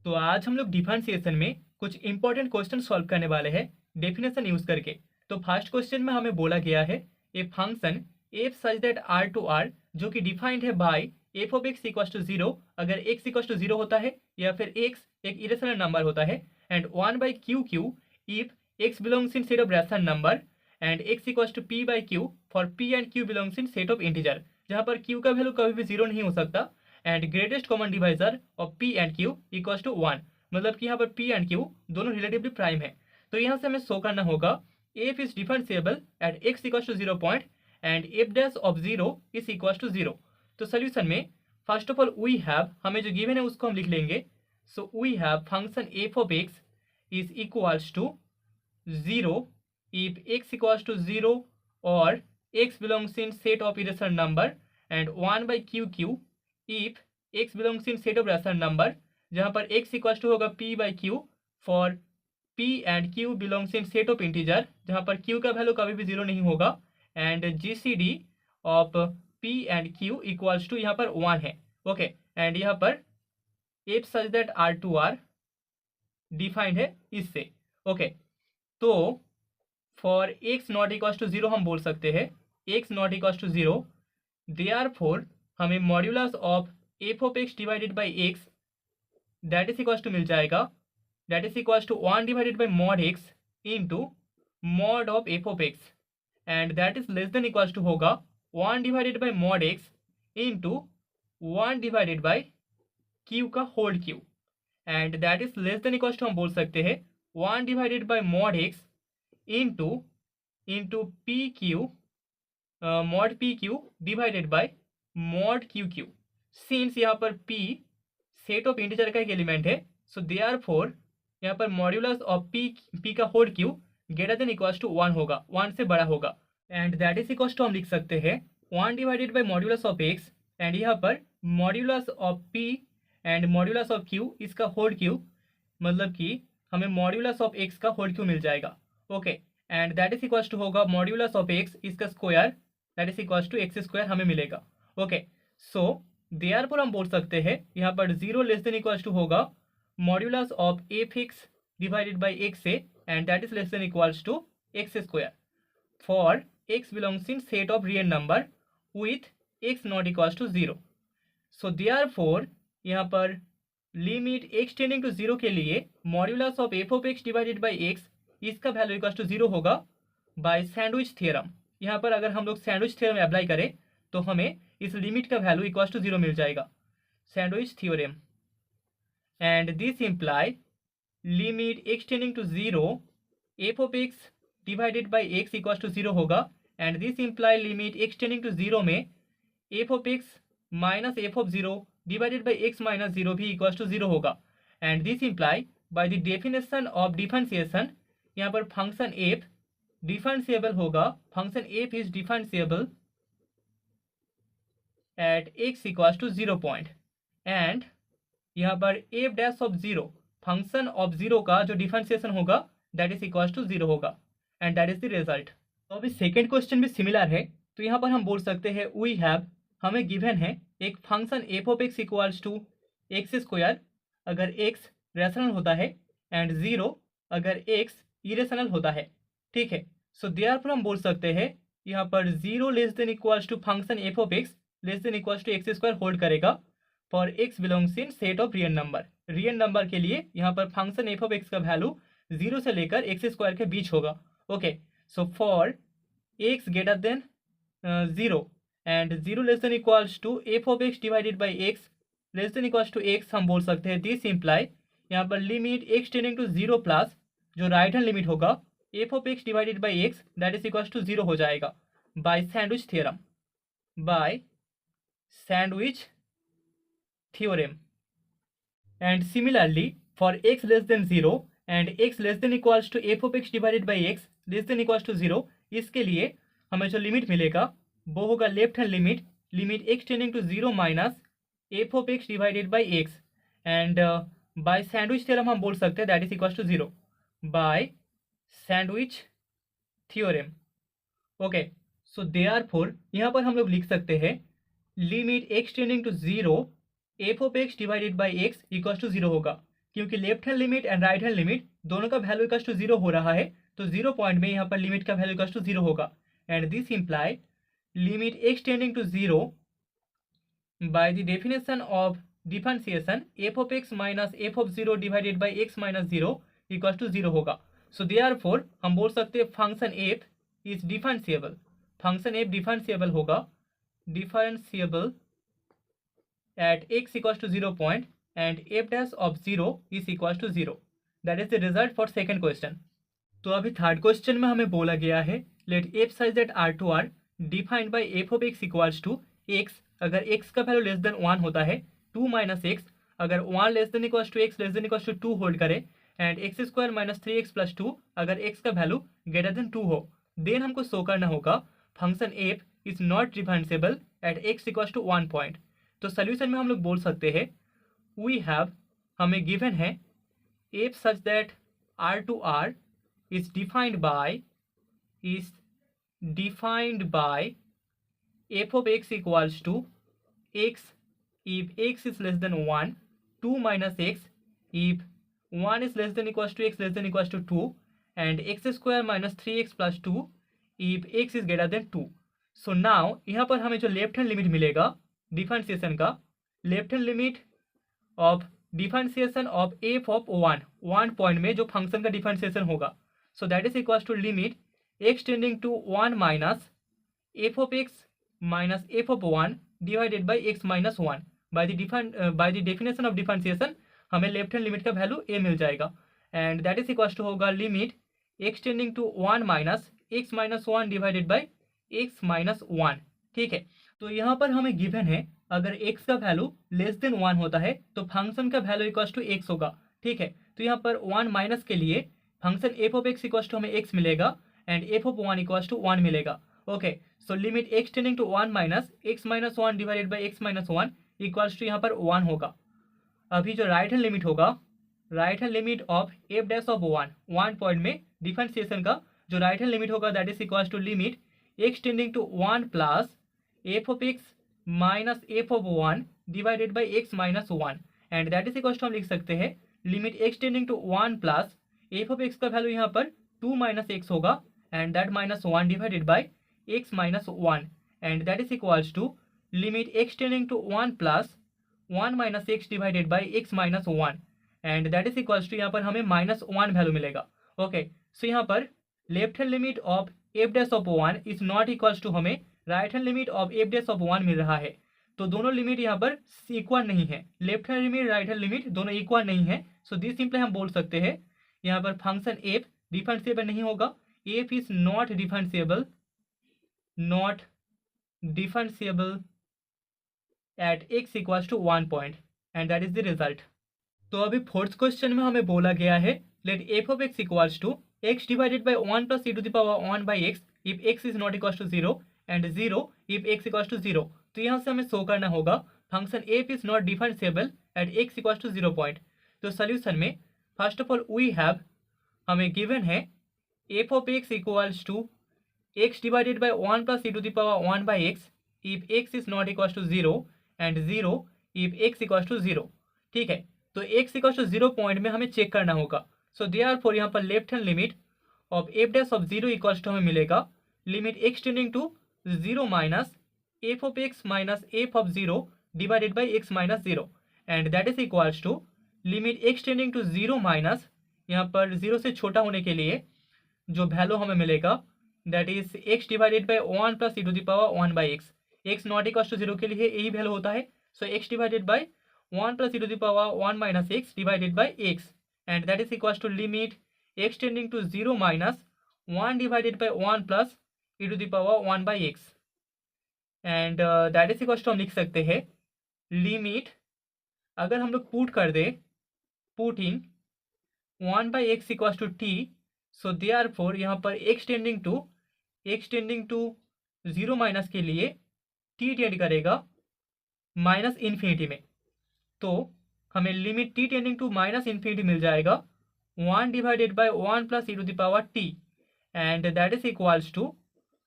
तो आज हम लोग डिफरेंशिएशन में कुछ इंपॉर्टेंट क्वेश्चन सॉल्व करने वाले हैं डेफिनेशन यूज करके। तो फर्स्ट क्वेश्चन में हमें बोला गया है a function f such that R to R जो कि डिफाइंड है by f of x equal to zero, अगर एक्स इक्वल टू जीरो होता है या फिर एक्स एक इरेशनल नंबर होता है, and one by q q if x belongs in set of rational number and x equal to p by q for p and q belongs in set of integer, जहां पर Q का value कभी भी zero नहीं हो सकता and greatest common divisor of p and q equals to one, मतलब कि यहाँ पर पी एंड क्यू दोनों रिलेटिवली प्राइम है। तो यहाँ से हमें शो करना होगा f is differentiable at x equals to zero point and f dash of zero is equals to zero. तो सोल्यूशन में first of all we have, हमें जो गिवन है उसको हम लिख लेंगे। So we have function f of x is equals to zero if x equals to 0 or x belongs in set of irrational number and 1 by q if x belongs in set of rational number, जहाँ पर x equals to होगा p by q for p and q belongs in set of integer, जहाँ पर q का value कभी भी zero नहीं होगा and gcd of p and q equals to यहाँ पर 1 है। ओके, एंड यहाँ पर f such that r to r defined है इससे। ओके, तो for x not equals to zero हम बोल सकते हैं x not equals to zero, therefore हमें modulus of f of x divided by x that is equals to मिल जाएगा, that is equals to one divided by mod x into mod of f of x and that is less than equals to होगा one divided by mod x into one divided by q का whole q and that is less than equals to हम बोल सकते हैं one divided by mod x into p q mod p q divided by mod q q. Since यहाँ पर p set of integer का एक element है, so therefore यहाँ पर मॉड्यूलस ऑफ p का whole q greater than equals to one होगा, one से बड़ा होगा and that is equals to हम लिख सकते हैं one divided by modulus of x and यहाँ पर modulus of p and modulus of q इसका होल क्यू, मतलब कि हमें मॉड्यूलस ऑफ x का होल क्यू मिल जाएगा। Okay, and that is equals to होगा मॉड्यूलस ऑफ एक्स इसका square that is equals to x square हमें मिलेगा। ओके, सो देयरफॉर हम बोल सकते हैं यहाँ पर zero less than equals to होगा modulus of f x divided by x से and that is less than equals to x square for x belongs in set of real number with x not equals to zero. So therefore यहाँ पर limit x tending to zero के लिए modulus of f of x divided by x इसका value equal to zero होगा by sandwich theorem. यहाँ पर अगर हम लोग सैंडविच थ्योरम अप्लाई करें तो हमें इस लिमिट का वैल्यू इक्वल टू जीरो मिल जाएगा, sandwich theorem, and this imply limit x tending to zero f of x divided by x equal to zero होगा and this imply limit x tending to zero में f of x minus f of zero divided by x minus zero भी equal to zero होगा and this imply by the definition of differentiation यहाँ पर function f differentiable होगा, function f is differentiable at x equals to zero point and यहाँ पर f dash of zero function of zero का जो differentiation होगा that is equals to zero होगा and that is the result. तो अभी second question भी similar है, तो यहाँ पर हम बोल सकते हैं वी हैव, हमें गिवन है एक function f of x equals to x square अगर एक्स रैशनल होता है एंड जीरो अगर एक्स इरेशनल होता है। ठीक है, सो देयरफॉर हम बोल सकते हैं यहाँ पर zero less than equals to function f of x less than equals to x square hold करेगा for x belongs in set of real number. Real number के लिए यहाँ पर फंक्शन एफ ऑफ एक्स का वैल्यू जीरो से लेकर x square के बीच होगा। Okay, so for x greater than zero and zero less than equals to f of x divided by x less than equals to x हम बोल सकते हैं दिस इम्प्लाई यहाँ पर limit x tending to zero plus जो right hand limit होगा f of x divided by x that is equals to zero हो जाएगा by sandwich theorem, by sandwich theorem. And similarly for x less than zero and x less than equals to f of x divided by x less than equals to zero, इसके लिए हमें जो limit मिलेगा वो होगा left hand limit, limit x tending to zero minus f of x divided by x and by sandwich theorem हम बोल सकते हैं that is equals to zero by sandwich theorem. Okay, so therefore यहाँ पर हम लोग लिख सकते हैं limit x tending to zero f of x divided by x equals to zero होगा क्योंकि left hand limit and right hand limit दोनों का वैल्यू इक्वल्स टू 0 हो रहा है, तो 0 पॉइंट में यहाँ पर लिमिट का वैल्यू इक्वल्स टू 0 होगा। And this imply limit x tending to 0 by the definition of differentiation f of x minus f of 0 divided by x minus 0 equals to 0 होगा। so therefore हम बोल सकते हैं function f is differentiable, function f differentiable होगा, differentiable at x equals to 0 point and f dash of 0 is equals to 0. that is the result for second question. तो अभी third question में हमें बोला गया है let f such that R2R defined by f of x equals to x, अगर x का value less than 1 होता है 2 माइनस x, अगर 1 less than equals to x less than equals to 2 hold करे, and x square minus 3x plus 2 अगर x का value greater than 2 हो, then हमको शो करना होगा function f is not differentiable at x equals to 1 point. तो solution में हम लोग बोल सकते हैं वी हैव, हमें गिवन है f such that R2R is defined by f of x equals to x if x is less than 1, 2 minus x if 1 is less than equals to x less than equals to 2, and x square minus 3x plus 2 if x is greater than 2. so now यहाँ पर हमें जो left hand limit मिलेगा differentiation का, left hand limit of differentiation of f of 1 point में जो function का differentiation होगा, so that is equals to limit x tending to 1 minus f of x minus f of 1 divided by x minus 1 by the definition of differentiation हमें left hand limit का value a मिल जाएगा, and that is equals to होगा limit x tending to 1 minus x minus 1 divided by x minus 1। ठीक है, तो यहाँ पर हमें गिवन है अगर x का वैल्यू लेस देन 1 होता है तो फंक्शन का वैल्यू इक्वल्स टू x होगा। ठीक है, तो यहाँ पर 1 माइनस के लिए function f of x equals to हमें x मिलेगा and f of 1 equals to 1 मिलेगा। Okay, so limit x tending to 1 minus x minus 1 divided by x minus 1 equals to यहाँ पर 1 होगा। अभी जो राइट हैंड लिमिट होगा, right hand limit of f dash of 1 point में differentiation का जो राइट हैंड लिमिट होगा that is equals to limit x tending to 1 plus f of x minus f of 1 divided by x minus 1, and that is equals to हम लिख सकते हैं limit x tending to 1 plus f of x का value यहाँ पर 2 minus x होगा and that minus 1 divided by x minus 1, and that is equals to limit x tending to 1 plus 1 minus x divided by x minus 1, and that is equals to यहाँ पर हमें minus 1 value मिलेगा। Okay, so यहाँ पर left hand limit of f dash of 1 is not equals to हमें right hand limit of f dash of 1 मिल रहा है, तो दोनों लिमिट यहाँ पर इक्वल नहीं है, left hand limit right hand limit दोनों इक्वल नहीं है। सो दिस सिंपली हम बोल सकते हैं यहाँ पर फंक्शन f डिफरेंशिएबल नहीं होगा, f is not differentiable at x equals to 1 point, and that is the result. तो अभी फोर्थ क्वेश्चन में हमें बोला गया है let f of x equals to x divided by 1 plus e to the power 1 by x if x is not equals to 0 and 0 if x equals to 0। तो यहाँ से हमें शो करना होगा function f is not differentiable at x equals to 0 point. तो solution में first of all we have, हमें given है f of x equals to x divided by 1 plus e to the power 1 by x if x is not equals to 0 and 0 if x equals to 0। ठीक है, तो x equals to 0 point में हमें check करना होगा। सो therefore यहाँ पर left hand limit of f dash of 0 equals to हमें मिलेगा limit x tending to 0 minus f of x minus f of 0 divided by x minus 0, and that is equals to limit x tending to 0 minus यहाँ पर 0 से छोटा होने के लिए जो वैल्यू हमें मिलेगा that is x divided by 1 plus e to the power 1 by x, x not equals to 0 के लिए यही वैल्यू होता है। So x divided by 1 plus e to the power 1 minus x divided by x, and that is equals to limit x tending to 0 minus 1 divided by 1 plus e to the power 1 by x, and that is equals to हम लिख सकते हैं limit, अगर हम लोग put कर दे putting 1 by x equals to t, so therefore यहाँ पर x टेंडिंग टू 0 माइनस के लिए t टेंड करेगा माइनस इन्फिनिटी में, तो हमें limit t tending to minus infinity मिल जाएगा 1 divided by 1 plus e to the power t, and that is equals to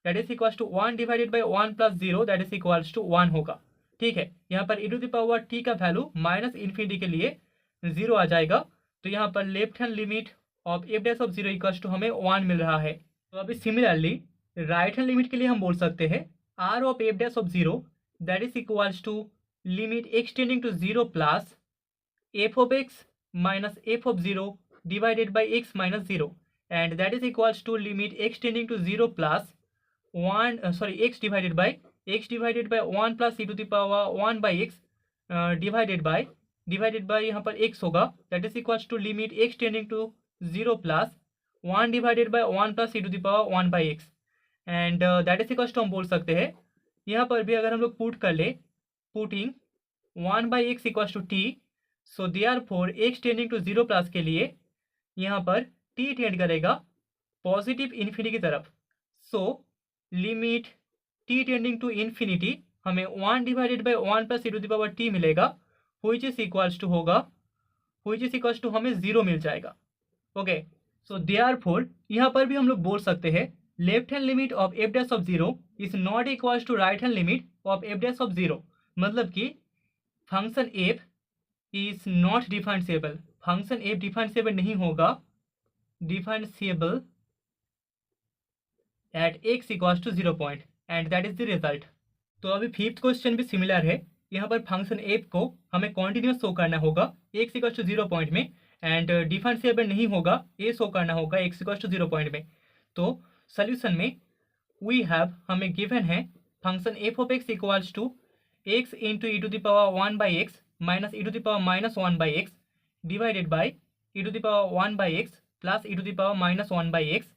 1 divided by 1 plus 0 that is equals to 1 होगा। ठीक है, यहाँ पर e to the power t का value minus infinity के लिए 0 आ जाएगा, तो यहाँ पर left hand limit of F dash of 0 equals to हमें 1 मिल रहा है। तो अभी सिमिलरली राइट हैंड लिमिट के लिए हम बोल सकते हैं R of F dash of 0 that is equals to limit x tending to 0 plus f of x minus f of 0 divided by x minus 0, and that is equals to limit x tending to 0 plus 1 x divided by 1 plus e to the power 1 by x divided by यहाँ पर x होगा, that is equals to limit x tending to 0 plus 1 divided by 1 plus e to the power 1 by x, and that is equals to हम बोल सकते हैं यहाँ पर भी अगर हम लोग पुट कर ले, putting 1 by x equals to t, so therefore x tending to 0 plus के लिए यहाँ पर t टेंड करेगा पॉजिटिव इन्फिनिटी की तरफ। So limit t tending to infinity हमें 1 divided by 1 plus e to the power t मिलेगा, व्हिच इज इक्वल्स टू हमें 0 मिल जाएगा। ओके, सो देयरफॉर यहाँ पर भी हम लोग बोल सकते हैं left hand limit of F dash of 0 is not equals to right hand limit of F dash of 0, मतलब कि function f is not differentiable, function f differentiable नहीं होगा, differentiable at x equals to 0 point, and that is the result. तो अभी fifth question भी similar है, यहाँ पर फंक्शन f को हमें कॉन्टिन्यूस शो करना होगा x इक्वल्स टू 0 पॉइंट में, एंड डिफरेंशिएबल नहीं होगा, a शो करना होगा x इक्वल्स टू 0 पॉइंट में। तो सोल्यूशन में वी हैव हमें गिवन है function f of x equals to x into e to the power 1 by x minus e to the power minus 1 by x divided by e to the power 1 by x plus e to the power minus 1 by x,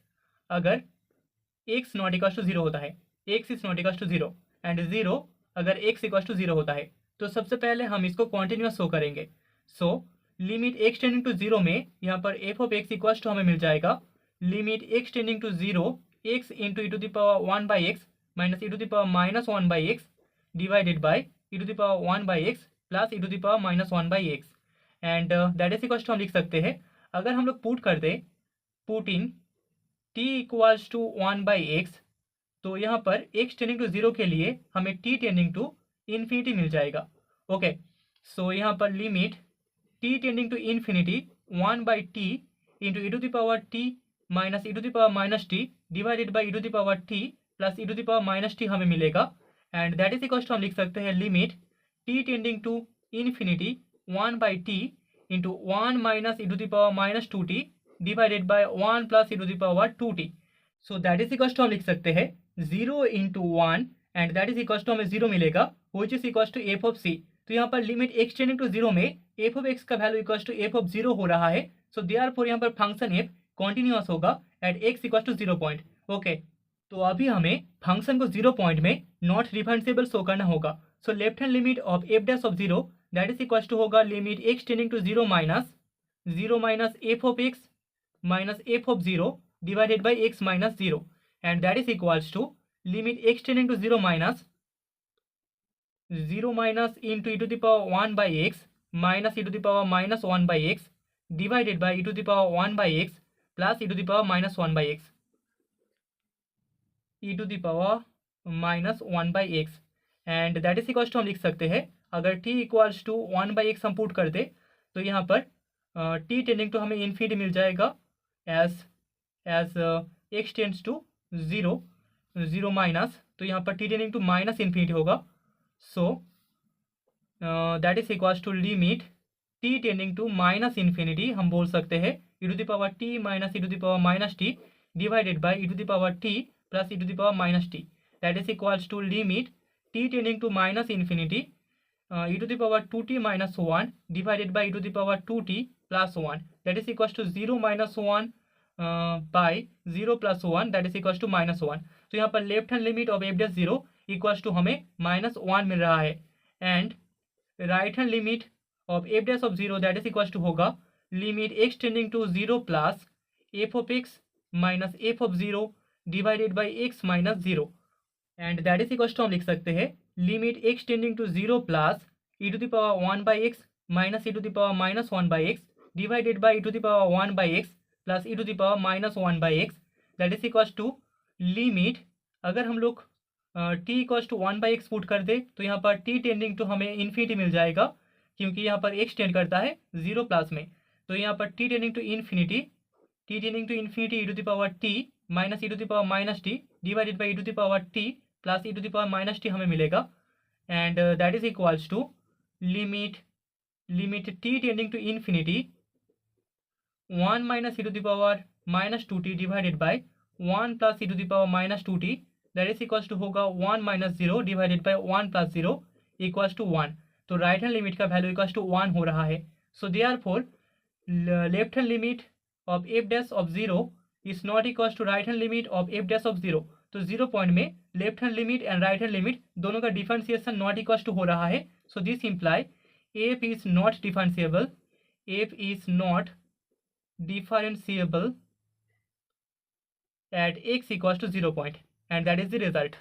अगर x not equals to 0 होता है, x is not equals to 0 and 0 अगर x equals to 0 होता है। तो सबसे पहले हम इसको कॉन्टिन्यूस शो करेंगे। So limit x tending to 0 में यहाँ पर f of x equals to हमें मिल जाएगा limit x tending to 0 x into e to the power 1 by x minus e to the power minus 1 by x divided by e to the power 1 by x plus e to the power minus 1 by x, and that is equals to हम लिख सकते हैं अगर हम लोग put कर दें putting t equals to 1 by x, तो यहाँ पर x टेंडिंग टू 0 के लिए हमें t टेंडिंग टू इन्फिनिटी मिल जाएगा। ओके, सो यहाँ पर limit t tending to infinity 1 by t into e to the power t minus e to the power minus T divided by e to the power t plus e to the power minus T हमें मिलेगा, and that is equals to हम लिख सकते हैं limit t tending to infinity 1 by t into 1 minus e to the power minus 2t divided by 1 plus e to the power 2t। So that is equals to हम लिख सकते हैं 0 into 1, and that is equals to हमें 0 मिलेगा, which is equals to f of c। तो यहाँ पर limit x tending to 0 में एफ ऑफ x का value equals to f of 0 हो रहा है। सो देयरफॉर यहाँ पर फंक्शन f कॉन्टिन्यूअस होगा at x equals to 0 point. Okay, तो अभी हमें फंक्शन को 0 पॉइंट में नॉट डिफरेंशिएबल शो करना होगा। So left hand limit of F dash of 0 that is equals to होगा limit x tending to 0 minus f of x minus f of 0 divided by x minus 0, and that is equals to limit x tending to 0 minus into e to the power 1 by x minus e to the power minus 1 by x divided by e to the power 1 by x plus e to the power minus 1 by x, e to the power minus 1 by x, and that is equals to हम लिख सकते हैं अगर t equals to 1 by x हम put कर दे तो यहाँ पर t टेंडिंग टू हमें इन्फिनिटी मिल जाएगा as x tends to 0 minus, तो यहाँ पर t tending to minus infinity होगा। So that is equals to limit t tending to minus infinity हम बोल सकते हैं e to the power t minus e to the power minus t divided by e to the power t plus e to the power minus t, that is equals to limit t tending to minus infinity e to the power 2t minus 1 divided by e to the power 2t plus 1, that is equals to 0 minus 1 by 0 plus 1, that is equals to minus 1। तो यहाँ पर left hand limit of F dash 0 equals to हमें minus 1 मिल रहा है, and right hand limit of F dash of 0 that is equals to होगा limit x tending to 0 plus f of x minus f of 0 divided by x minus 0, and that is equals to हम लिख सकते हैं limit x tending to 0 plus e to the power 1 by x minus e to the power minus 1 by x divided by e to the power 1 by x plus e to the power minus 1 by x, that is equals to limit अगर हम लोग t equals to 1 by x put कर दे तो यहाँ पर t tending to हमें infinity मिल जाएगा, क्योंकि यहाँ पर x टेंड करता है 0 प्लस में। तो यहाँ पर t tending to infinity e to the power t minus e to the power minus T divided by e to the power t plus e to the power minus T हमें मिलेगा। And that is equals to limit t tending to infinity 1 minus e to the power minus 2t divided by 1 plus e to the power minus 2t, that is equals to होगा 1 minus 0 divided by 1 plus 0 equals to 1। तो right hand limit का value equals to 1 हो रहा है। So therefore left hand limit of F dash of 0 is not equals to right hand limit of F dash of 0। तो 0 point में left hand limit and right hand limit दोनों का differentiation not equals to हो रहा है। So this imply F is not differentiable, F is not differentiable at x equals to 0 point, and that is the result.